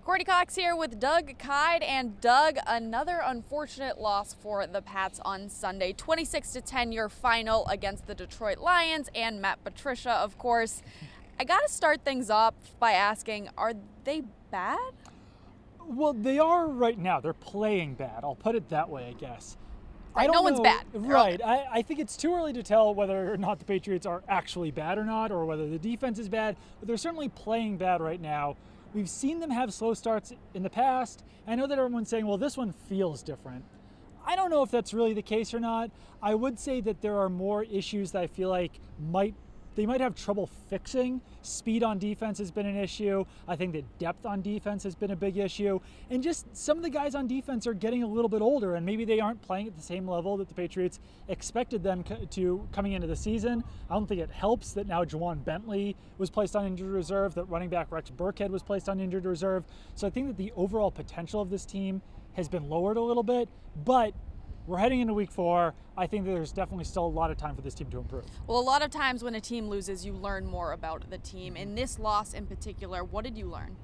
Courtney Cox here with Doug Kyde, and Doug, another unfortunate loss for the Pats on Sunday. 26-10 your final against the Detroit Lions and Matt Patricia, of course. I got to start things off by asking, are they bad? Well, they are right now. They're playing bad. I'll put it that way, I guess. Right, no one's bad. Right. I think it's too early to tell whether or not the Patriots are actually bad or not, or whether the defense is bad, but they're certainly playing bad right now. We've seen them have slow starts in the past. I know that everyone's saying, well, this one feels different. I don't know if that's really the case or not. I would say that there are more issues that I feel like they might have trouble fixing. Speed on defense has been an issue. I think that depth on defense has been a big issue. And just some of the guys on defense are getting a little bit older, and maybe they aren't playing at the same level that the Patriots expected them to coming into the season. I don't think it helps that now Juwan Bentley was placed on injured reserve, that running back Rex Burkhead was placed on injured reserve. So I think that the overall potential of this team has been lowered a little bit, but we're heading into week 4. I think that there's definitely still a lot of time for this team to improve. Well, a lot of times when a team loses, you learn more about the team. In this loss in particular, what did you learn?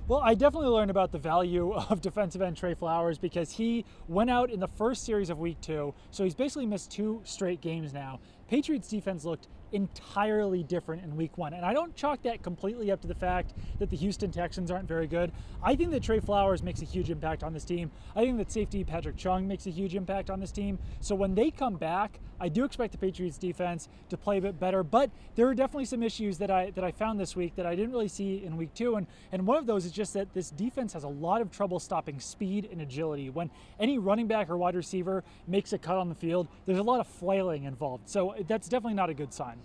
Well, I definitely learned about the value of defensive end Trey Flowers, because he went out in the first series of week 2, so he's basically missed 2 straight games now. Patriots defense looked entirely different in week 1, and I don't chalk that completely up to the fact that the Houston Texans aren't very good. I think that Trey Flowers makes a huge impact on this team. I think that safety Patrick Chung makes a huge impact on this team. So when they come back, I do expect the Patriots defense to play a bit better, but there are definitely some issues that I found this week that I didn't really see in week 2, and one of those is just that this defense has a lot of trouble stopping speed and agility. When any running back or wide receiver makes a cut on the field, there's a lot of flailing involved, so that's definitely not a good sign.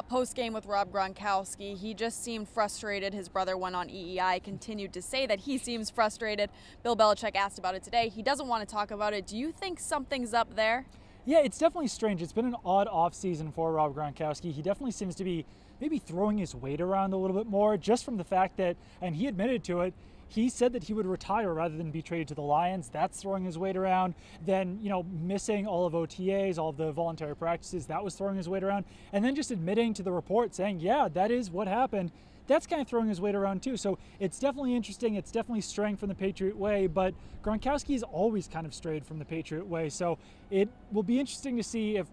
Post-game with Rob Gronkowski, he just seemed frustrated. His brother went on EEI, continued to say that he seems frustrated. Bill Belichick asked about it today. He doesn't want to talk about it. Do you think something's up there? Yeah, it's definitely strange. It's been an odd offseason for Rob Gronkowski. He definitely seems to be maybe throwing his weight around a little bit more, just from the fact that, and he admitted to it, he said that he would retire rather than be traded to the Lions. That's throwing his weight around. Then, missing all of OTAs, all of the voluntary practices, that was throwing his weight around. And then just admitting to the report saying, yeah, that is what happened. That's kind of throwing his weight around too. So it's definitely interesting. It's definitely straying from the Patriot way, but Gronkowski's always kind of strayed from the Patriot way. So it will be interesting to see if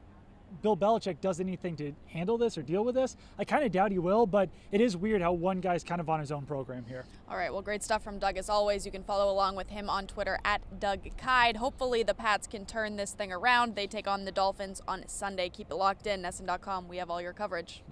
Bill Belichick does anything to handle this or deal with this. I kind of doubt he will, but it is weird how one guy's kind of on his own program here. All right, well, great stuff from Doug as always. You can follow along with him on Twitter at Doug Kyde. Hopefully the Pats can turn this thing around. They take on the Dolphins on Sunday. Keep it locked in, NESN.com. We have all your coverage.